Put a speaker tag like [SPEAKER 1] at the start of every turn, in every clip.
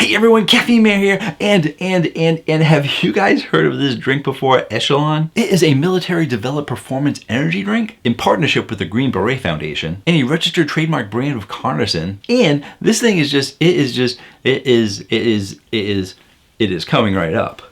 [SPEAKER 1] Hey everyone, Caffeine Man here, and have you guys heard of this drink before, Echelon? It is a military-developed performance energy drink in partnership with the Green Beret Foundation and a registered trademark brand of Carnison. And this thing is just, it is coming right up.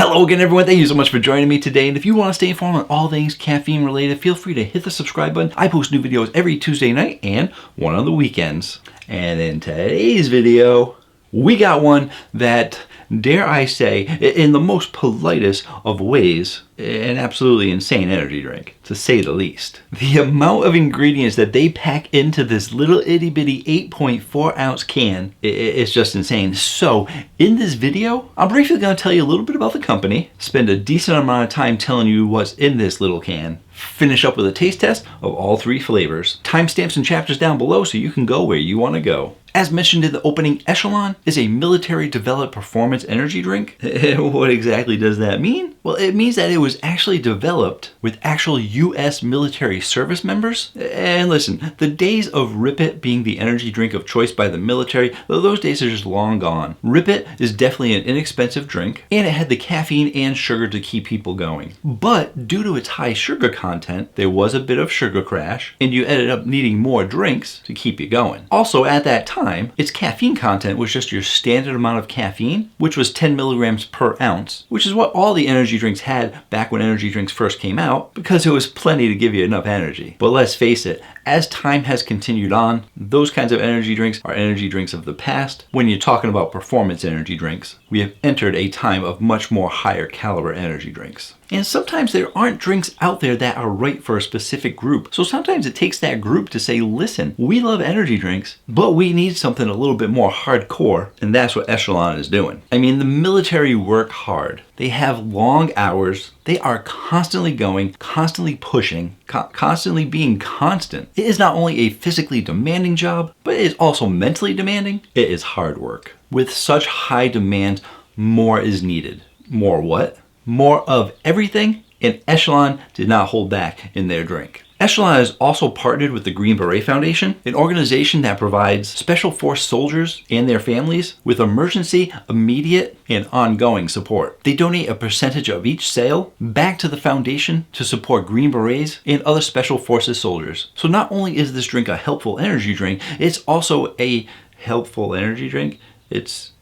[SPEAKER 1] Hello again everyone, thank you so much for joining me today, and if you want to stay informed on all things caffeine related, feel free to hit the subscribe button. I post new videos every Tuesday night and one on the weekends. And in today's video, we got one that, dare I say, in the most politest of ways, an absolutely insane energy drink, to say the least. The amount of ingredients that they pack into this little itty bitty 8.4 ounce can is just insane. So in this video, I'm briefly going to tell you a little bit about the company, spend a decent amount of time telling you what's in this little can, finish up with a taste test of all three flavors, timestamps and chapters down below so you can go where you want to go. As mentioned in the opening, Echelon is a military-developed performance energy drink. What exactly does that mean? Well, it means that it was actually developed with actual U.S. military service members. And listen, the days of Rip It being the energy drink of choice by the military, those days are just long gone. Rip It is definitely an inexpensive drink, and it had the caffeine and sugar to keep people going. But due to its high sugar content, there was a bit of sugar crash, and you ended up needing more drinks to keep you going. Also, at that time, its caffeine content was just your standard amount of caffeine, which was 10 milligrams per ounce, which is what all the energy drinks had back when energy drinks first came out, because it was plenty to give you enough energy. But let's face it, as time has continued on, those kinds of energy drinks are energy drinks of the past. When you're talking about performance energy drinks, we have entered a time of much more higher caliber energy drinks. And sometimes there aren't drinks out there that are right for a specific group. So sometimes it takes that group to say, listen, we love energy drinks, but we need something a little bit more hardcore. And that's what Echelon is doing. I mean, the military work hard. They have long hours. They are constantly going, constantly pushing, constantly being constant. It is not only a physically demanding job, but it is also mentally demanding. It is hard work. With such high demand, more is needed. More what? More of everything, and Echelon did not hold back in their drink. Echelon is also partnered with the Green Beret Foundation, an organization that provides Special Force soldiers and their families with emergency, immediate, and ongoing support. They donate a percentage of each sale back to the foundation to support Green Berets and other Special Forces soldiers. So not only is this drink a helpful energy drink, it's also a helpful energy drink. It's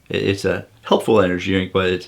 [SPEAKER 1] a helpful energy drink, but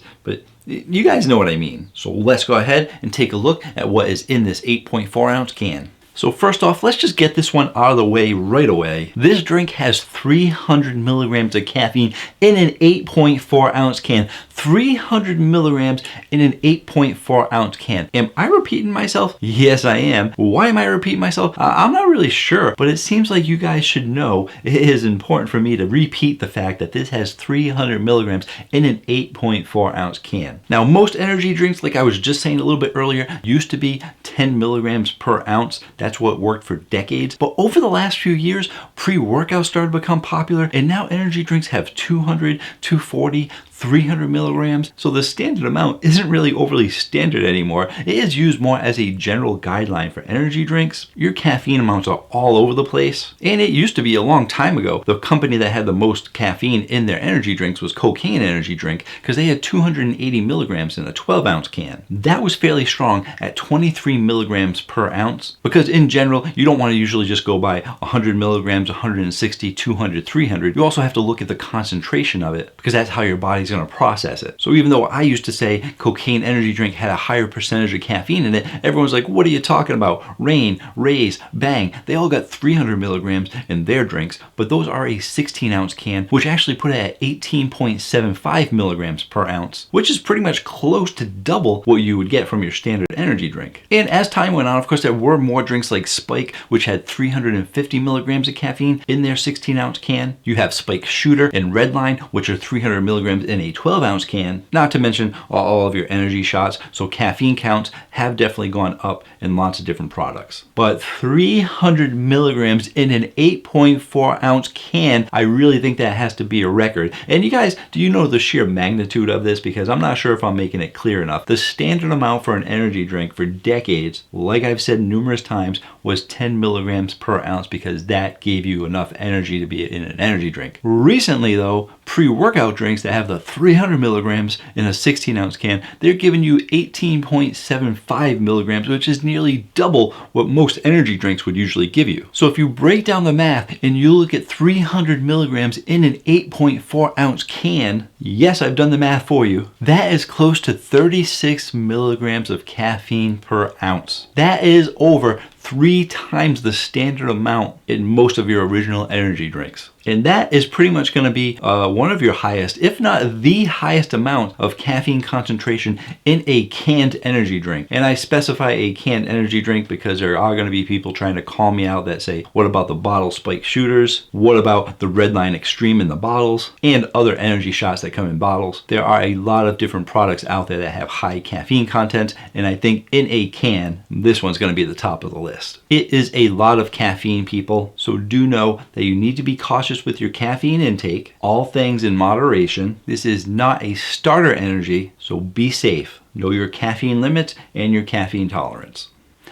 [SPEAKER 1] you guys know what I mean. So let's go ahead and take a look at what is in this 8.4 ounce can. So first off, let's just get this one out of the way right away. This drink has 300 milligrams of caffeine in an 8.4 ounce can. 300 milligrams in an 8.4 ounce can. Am I repeating myself? Yes, I am. Why am I repeating myself? I'm not really sure, but it seems like you guys should know it is important for me to repeat the fact that this has 300 milligrams in an 8.4 ounce can. Now, most energy drinks, like I was just saying a little bit earlier, used to be 10 milligrams per ounce. That's what worked for decades. But over the last few years, pre-workouts started to become popular, and now energy drinks have 200, 240, 300 milligrams. So the standard amount isn't really overly standard anymore. It is used more as a general guideline for energy drinks. Your caffeine amounts are all over the place. And it used to be a long time ago, the company that had the most caffeine in their energy drinks was Cocaine Energy Drink, because they had 280 milligrams in a 12 ounce can. That was fairly strong at 23 milligrams per ounce, because in general, you don't want to usually just go by 100 milligrams, 160, 200, 300. You also have to look at the concentration of it, because that's how your body's going to process it. So even though I used to say Cocaine Energy Drink had a higher percentage of caffeine in it, everyone's like, what are you talking about? Reign, Raise, Bang, they all got 300 milligrams in their drinks, but those are a 16 ounce can, which actually put it at 18.75 milligrams per ounce, which is pretty much close to double what you would get from your standard energy drink. And as time went on, of course, there were more drinks like Spike, which had 350 milligrams of caffeine in their 16 ounce can. You have Spike Shooter and Redline, which are 300 milligrams in in a 12-ounce can, not to mention all of your energy shots. So caffeine counts have definitely gone up in lots of different products. But 300 milligrams in an 8.4-ounce can, I really think that has to be a record. And you guys, do you know the sheer magnitude of this? Because I'm not sure if I'm making it clear enough. The standard amount for an energy drink for decades, like I've said numerous times, was 10 milligrams per ounce, because that gave you enough energy to be in an energy drink. Recently though, pre-workout drinks that have the 300 milligrams in a 16-ounce can, they're giving you 18.75 milligrams, which is nearly double what most energy drinks would usually give you. So if you break down the math and you look at 300 milligrams in an 8.4-ounce can, yes, I've done the math for you, that is close to 36 milligrams of caffeine per ounce. That is over 3 times the standard amount in most of your original energy drinks. And that is pretty much going to be one of your highest, if not the highest amount of caffeine concentration in a canned energy drink. And I specify a canned energy drink because there are going to be people trying to call me out that say, what about the bottle spike shooters? What about the Red Line Extreme in the bottles and other energy shots that come in bottles? There are a lot of different products out there that have high caffeine content, and I think in a can, this one's going to be at the top of the list. It is a lot of caffeine, people, so do know that you need to be cautious with your caffeine intake, all things in moderation. This is not a starter energy, so be safe. Know your caffeine limits and your caffeine tolerance.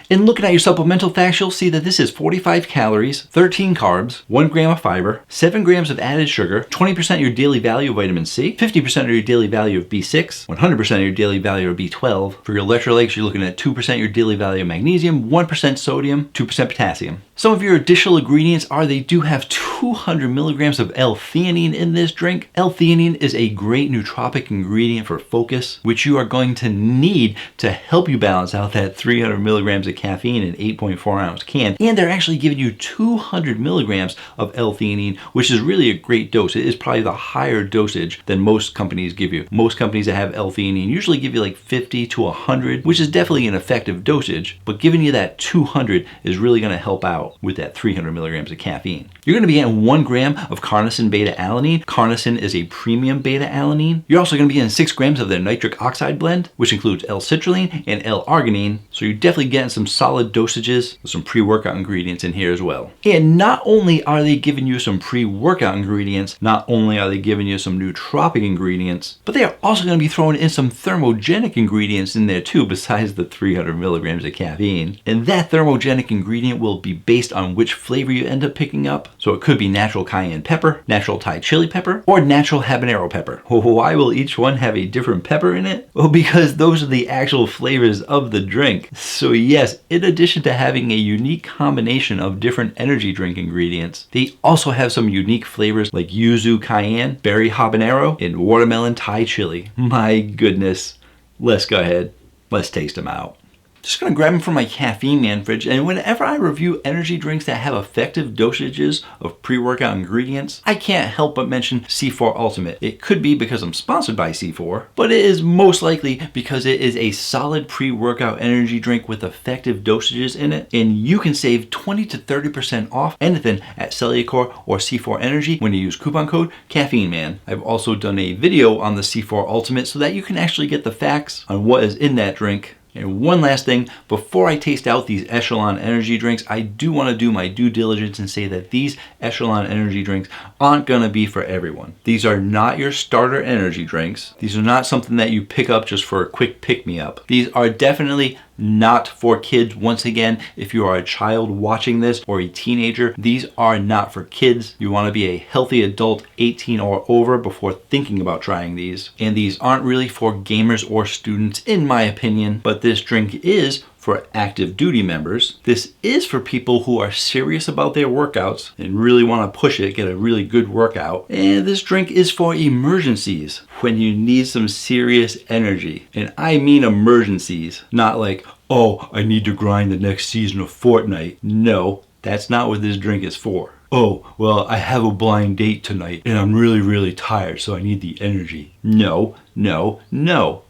[SPEAKER 1] And looking at your supplemental facts, you'll see that this is 45 calories, 13 carbs, 1 gram of fiber, 7 grams of added sugar, 20% of your daily value of vitamin C, 50% of your daily value of B6, 100% of your daily value of B12. For your electrolytes, you're looking at 2% of your daily value of magnesium, 1% sodium, 2% potassium. Some of your additional ingredients are they do have 200 milligrams of L-theanine in this drink. L-theanine is a great nootropic ingredient for focus, which you are going to need to help you balance out that 300 milligrams of caffeine in an 8.4-ounce can. And they're actually giving you 200 milligrams of L-theanine, which is really a great dose. It is probably the higher dosage than most companies give you. Most companies that have L-theanine usually give you like 50 to 100, which is definitely an effective dosage, but giving you that 200 is really going to help out with that 300 milligrams of caffeine. You're going to be getting 1 gram of carnosine beta-alanine. Carnosine is a premium beta-alanine. You're also going to be getting 6 grams of their nitric oxide blend, which includes L-citrulline and L-arginine. So you're definitely getting some solid dosages with some pre-workout ingredients in here as well. And not only are they giving you some pre-workout ingredients, not only are they giving you some nootropic ingredients, but they are also going to be throwing in some thermogenic ingredients in there too, besides the 300 milligrams of caffeine. And that thermogenic ingredient will be based on which flavor you end up picking up. So it could be natural cayenne pepper, natural Thai chili pepper, or natural habanero pepper. Why will each one have a different pepper in it? Well, because those are the actual flavors of the drink. So yes, in addition to having a unique combination of different energy drink ingredients, they also have some unique flavors like yuzu cayenne, berry habanero, and watermelon Thai chili. My goodness. Let's go ahead. Let's taste them out. Just gonna grab them from my Caffeine Man fridge, and whenever I review energy drinks that have effective dosages of pre-workout ingredients, I can't help but mention C4 Ultimate. It could be because I'm sponsored by C4, but it is most likely because it is a solid pre-workout energy drink with effective dosages in it, and you can save 20 to 30% off anything at Cellucor or C4 Energy when you use coupon code Caffeine Man. I've also done a video on the C4 Ultimate so that you can actually get the facts on what is in that drink. And one last thing, before I taste out these Echelon energy drinks, I do want to do my due diligence and say that these Echelon energy drinks aren't going to be for everyone. These are not your starter energy drinks. These are not something that you pick up just for a quick pick-me-up. These are definitely not for kids. Once again, if you are a child watching this or a teenager, these are not for kids. You want to be a healthy adult 18 or over before thinking about trying these. And these aren't really for gamers or students in my opinion, but this drink is for active duty members. This is for people who are serious about their workouts and really want to push it, get a really good workout. And this drink is for emergencies, when you need some serious energy. And I mean emergencies, not like, oh, I need to grind the next season of Fortnite. No, that's not what this drink is for. Oh, well, I have a blind date tonight and I'm really tired, so I need the energy. No.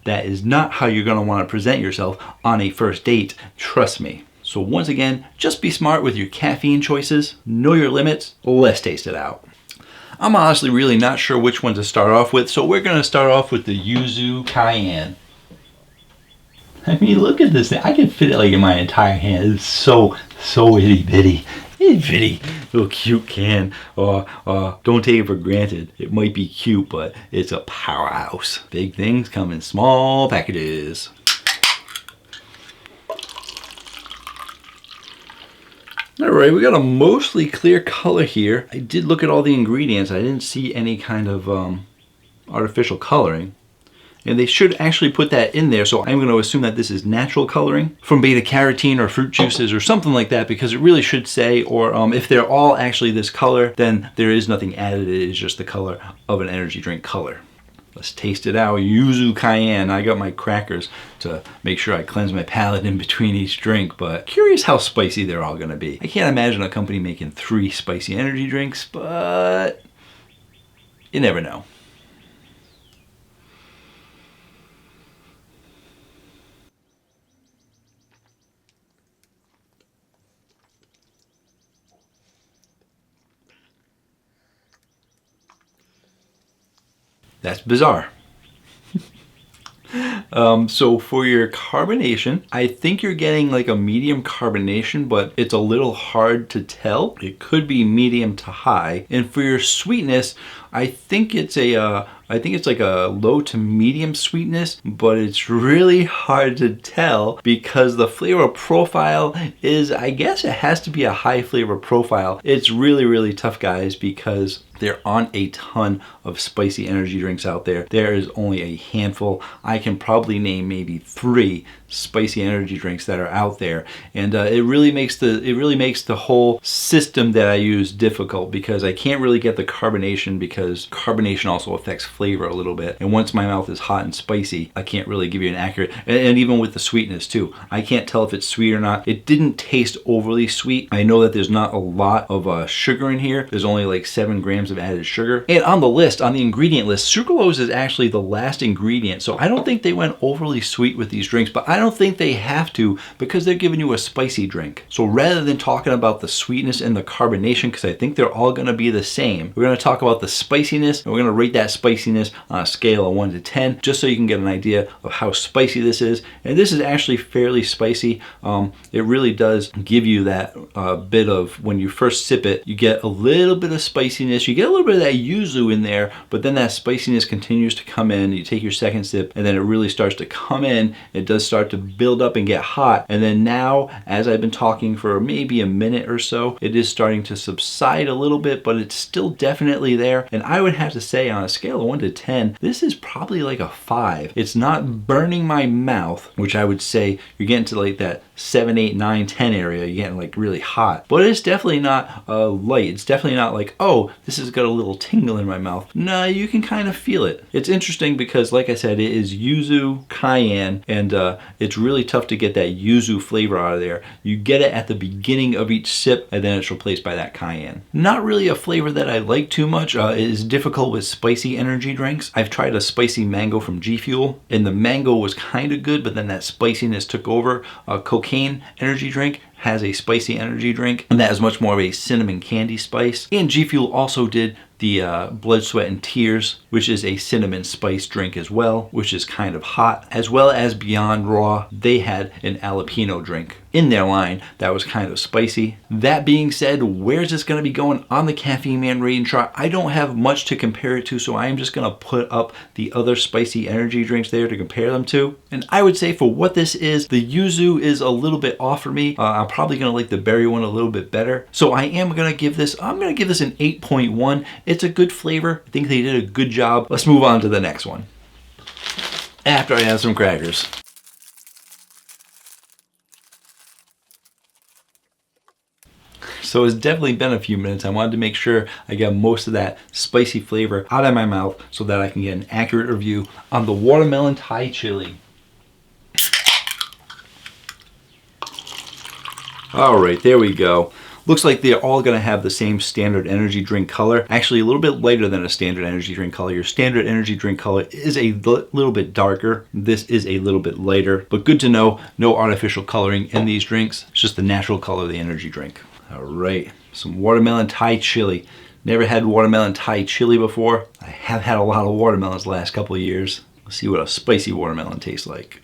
[SPEAKER 1] That is not how you're going to want to present yourself on a first date. Trust me. So once again, just be smart with your caffeine choices. Know your limits. Let's taste it out. I'm honestly really not sure which one to start off with, so we're gonna start off with the Yuzu Cayenne. I mean, look at this thing. I can fit it like in my entire hand. It's so itty bitty. Itty bitty little cute can. Don't take it for granted. It might be cute, but it's a powerhouse. Big things come in small packages. Alright, we got a mostly clear color here. I did look at all the ingredients. I didn't see any kind of artificial coloring. And they should actually put that in there, so I'm going to assume that this is natural coloring from beta carotene or fruit juices or something like that, because it really should say, or if they're all actually this color, then there is nothing added. It is just the color of an energy drink color. Let's taste it out. Yuzu Cayenne. I got my crackers to make sure I cleanse my palate in between each drink, but curious how spicy they're all going to be. I can't imagine a company making 3 spicy energy drinks, but you never know. That's bizarre. So for your carbonation, I think you're getting like a medium carbonation, but it's a little hard to tell. It could be medium to high. And for your sweetness, I think it's like a low to medium sweetness, but it's really hard to tell because the flavor profile is, I guess it has to be a high flavor profile. It's really tough, guys, because there aren't a ton of spicy energy drinks out there. There is only a handful. I can probably name maybe 3 spicy energy drinks that are out there, and it really makes the whole system that I use difficult, because I can't really get the carbonation, because carbonation also affects flavor a little bit, and once my mouth is hot and spicy, I can't really give you an accurate, and even with the sweetness too, I can't tell if it's sweet or not. It didn't taste overly sweet. I know that there's not a lot of sugar in here. There's only like 7 grams of added sugar, and on the ingredient list, sucralose is actually the last ingredient, so I don't think they went overly sweet with these drinks, but I don't think they have to, because they're giving you a spicy drink. So rather than talking about the sweetness and the carbonation, because I think they're all going to be the same, we're going to talk about the spiciness, and we're going to rate that spiciness on a scale of 1 to 10, just so you can get an idea of how spicy this is. And this is actually fairly spicy. It really does give you that bit of, when you first sip it, you get a little bit of spiciness, you get a little bit of that yuzu in there, but then that spiciness continues to come in. You take your second sip, and then it really starts to come in. It does start to build up and get hot, and then now, as I've been talking for maybe a minute or so, it is starting to subside a little bit, but it's still definitely there. And I would have to say, on a scale of 1 to 10, this is probably like a 5. It's not burning my mouth, which I would say you're getting to like that 7, 8, 9, 10 area. You're getting like really hot, but it's definitely not light. It's definitely not like, oh, this has got a little tingle in my mouth. No, you can kind of feel it. It's interesting because, like I said, it is yuzu cayenne, and it's really tough to get that yuzu flavor out of there. You get it at the beginning of each sip, and then it's replaced by that cayenne. Not really a flavor that I like too much. It is difficult with spicy energy drinks. I've tried a spicy mango from G Fuel, and the mango was kind of good, but then that spiciness took over. Cocaine energy drink has a spicy energy drink, and that is much more of a cinnamon candy spice. And G Fuel also did the Blood, Sweat, and Tears, which is a cinnamon spice drink as well, which is kind of hot, as well as Beyond Raw. They had an jalapeno drink in their line that was kind of spicy. That being said, where's this going to be going on the Caffeine Man rating chart? I don't have much to compare it to, so I am just going to put up the other spicy energy drinks there to compare them to. And I would say for what this is, the yuzu is a little bit off for me. I'm probably going to like the berry one a little bit better. So I am going to give this, I'm going to give this an 8.1. It's a good flavor. I think they did a good job. Let's move on to the next one, after I have some crackers. So it's definitely been a few minutes. I wanted to make sure I got most of that spicy flavor out of my mouth so that I can get an accurate review on the watermelon Thai chili. All right, there we go. Looks like they're all going to have the same standard energy drink color. Actually, a little bit lighter than a standard energy drink color. Your standard energy drink color is a little bit darker. This is a little bit lighter, but good to know, no artificial coloring in these drinks. It's just the natural color of the energy drink. All right, some watermelon Thai chili. Never had watermelon Thai chili before. I have had a lot of watermelons the last couple of years. Let's see what a spicy watermelon tastes like.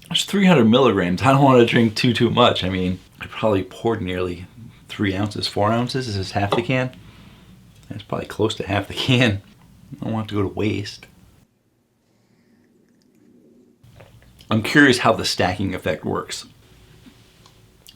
[SPEAKER 1] It's 300 milligrams. I don't want to drink too much. I mean, I probably poured nearly 3 ounces, 4 ounces. Is this half the can? That's probably close to half the can. I don't want it to go to waste. I'm curious how the stacking effect works.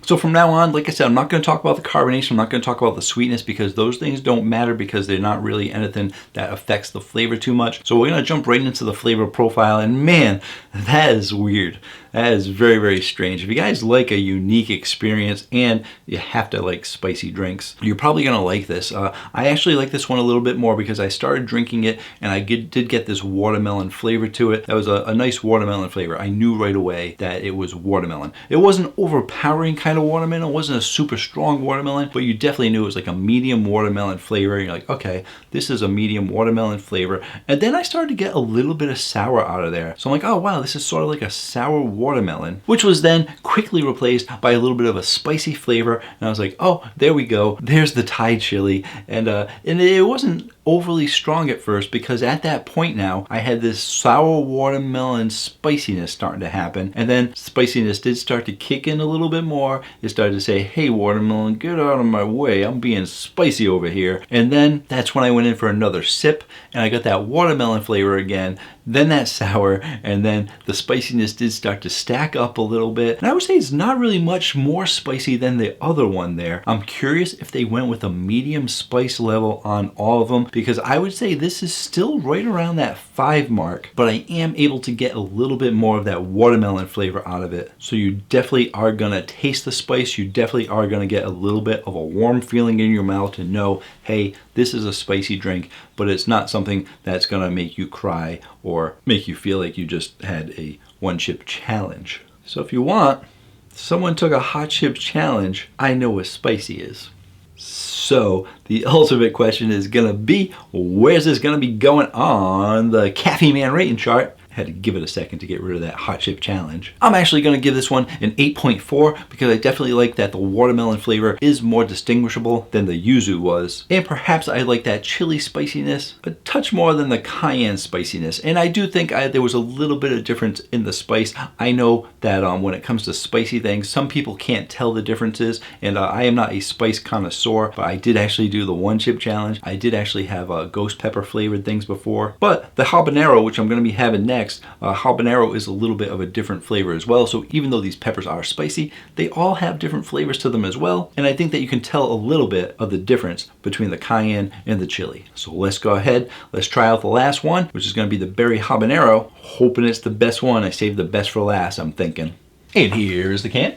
[SPEAKER 1] So from now on, like I said, I'm not going to talk about the carbonation. I'm not going to talk about the sweetness because those things don't matter because they're not really anything that affects the flavor too much. So we're going to jump right into the flavor profile. And man, that is weird. That is very strange. If you guys like a unique experience and you have to like spicy drinks, you're probably going to like this. I actually like this one a little bit more because I started drinking it and I did get this watermelon flavor to it. That was a nice watermelon flavor. I knew right away that it was watermelon. It wasn't overpowering kind of watermelon. It wasn't a super strong watermelon, but you definitely knew it was like a medium watermelon flavor. You're like, okay, this is a medium watermelon flavor. And then I started to get a little bit of sour out of there. So I'm like, oh wow, this is sort of like a sour watermelon, which was then quickly replaced by a little bit of a spicy flavor. And I was like, oh, there we go. There's the Thai chili. And it wasn't overly strong at first because at that point now I had this sour watermelon spiciness starting to happen, and then spiciness did start to kick in a little bit more. It started to say, hey watermelon, get out of my way, I'm being spicy over here. And then that's when I went in for another sip and I got that watermelon flavor again, then that sour, and then the spiciness did start to stack up a little bit. And I would say it's not really much more spicy than the other one there. I'm curious if they went with a medium spice level on all of them, because I would say this is still right around that 5 mark, but I am able to get a little bit more of that watermelon flavor out of it. So you definitely are gonna taste the spice. You definitely are gonna get a little bit of a warm feeling in your mouth to know, hey, this is a spicy drink, but it's not something that's gonna make you cry or make you feel like you just had a one chip challenge. So if you want, someone took a hot chip challenge, I know what spicy is. So the ultimate question is gonna be, where's this gonna be going on the Caffeine Man rating chart? Had to give it a second to get rid of that hot chip challenge. I'm actually going to give this one an 8.4 because I definitely like that the watermelon flavor is more distinguishable than the yuzu was. And perhaps I like that chili spiciness a touch more than the cayenne spiciness. And I do think there was a little bit of difference in the spice. I know that when it comes to spicy things, some people can't tell the differences. And I am not a spice connoisseur, but I did actually do the one chip challenge. I did actually have ghost pepper flavored things before. But the habanero, which I'm going to be having next, habanero is a little bit of a different flavor as well. So even though these peppers are spicy, they all have different flavors to them as well. And I think that you can tell a little bit of the difference between the cayenne and the chili. So let's go ahead. Let's try out the last one, which is going to be the berry habanero. Hoping it's the best one. I saved the best for last, I'm thinking. And here's the can.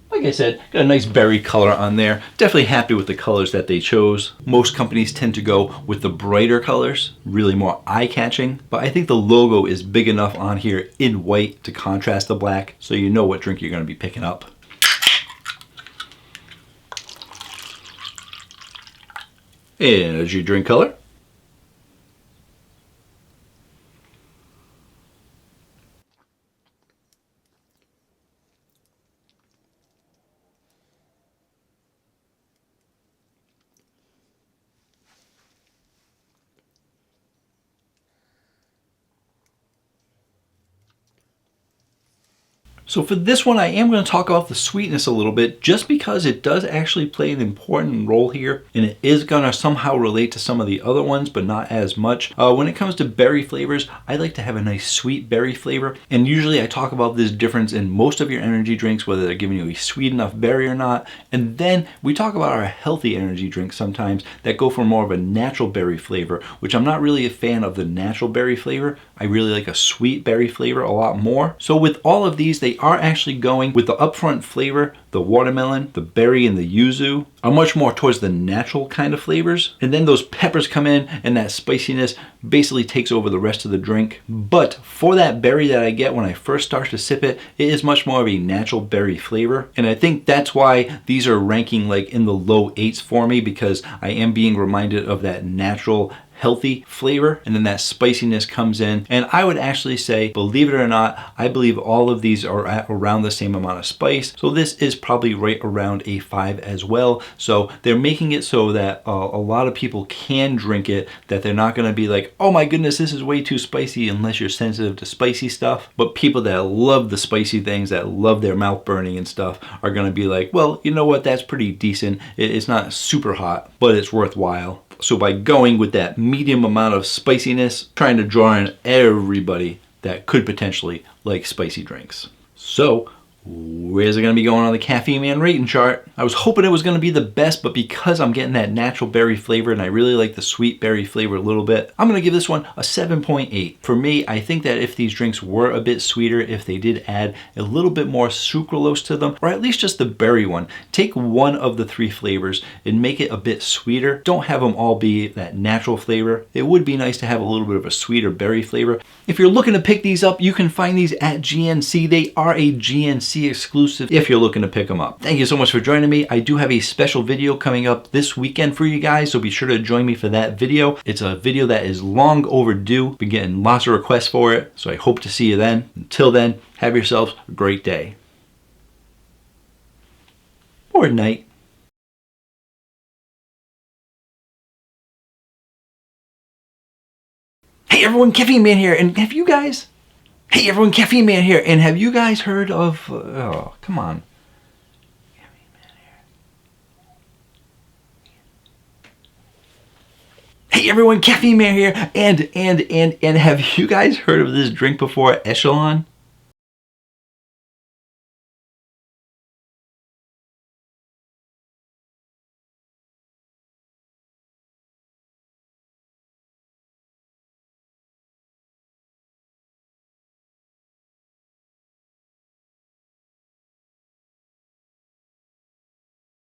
[SPEAKER 1] Like I said, got a nice berry color on there. Definitely happy with the colors that they chose. Most companies tend to go with the brighter colors, really more eye-catching. But I think the logo is big enough on here in white to contrast the black, so you know what drink you're going to be picking up. Energy drink color. So for this one, I am going to talk about the sweetness a little bit just because it does actually play an important role here, and it is going to somehow relate to some of the other ones, but not as much. When it comes to berry flavors, I like to have a nice sweet berry flavor, and usually I talk about this difference in most of your energy drinks, whether they're giving you a sweet enough berry or not, and then we talk about our healthy energy drinks sometimes that go for more of a natural berry flavor, which I'm not really a fan of the natural berry flavor. I really like a sweet berry flavor a lot more. So with all of these, they they are actually going with the upfront flavor. The watermelon, the berry, and the yuzu are much more towards the natural kind of flavors. And then those peppers come in and that spiciness basically takes over the rest of the drink. But for that berry that I get when I first start to sip it, it is much more of a natural berry flavor. And I think that's why these are ranking like in the low 8s for me, because I am being reminded of that natural healthy flavor, and then that spiciness comes in. And I would actually say, believe it or not, I believe all of these are at around the same amount of spice. So this is probably right around a 5 as well. So they're making it so that a lot of people can drink it, that they're not going to be like, oh my goodness, this is way too spicy, unless you're sensitive to spicy stuff. But people that love the spicy things, that love their mouth burning and stuff, are going to be like, well, you know what, that's pretty decent. It's not super hot, but it's worthwhile. So by going with that medium amount of spiciness, trying to draw in everybody that could potentially like spicy drinks. So where's it going to be going on the Caffeine Man rating chart? I was hoping it was going to be the best, but because I'm getting that natural berry flavor and I really like the sweet berry flavor a little bit, I'm going to give this one a 7.8. For me, I think that if these drinks were a bit sweeter, if they did add a little bit more sucralose to them, or at least just the berry one, take one of the 3 flavors and make it a bit sweeter. Don't have them all be that natural flavor. It would be nice to have a little bit of a sweeter berry flavor. If you're looking to pick these up, you can find these at GNC. They are a GNC exclusive if you're looking to pick them up. Thank you so much for joining me. I do have a special video coming up this weekend for you guys, so be sure to join me for that video. It's a video that is long overdue. Been getting lots of requests for it, so I hope to see you then. Until then, have yourselves a great day. Or night. Hey everyone, Caffeine Man here, and have you guys... Hey everyone, Caffeine Man here, and have you guys heard of... oh, come on. Caffeine Man here. Hey everyone, Caffeine Man here, and have you guys heard of this drink before, Echelon?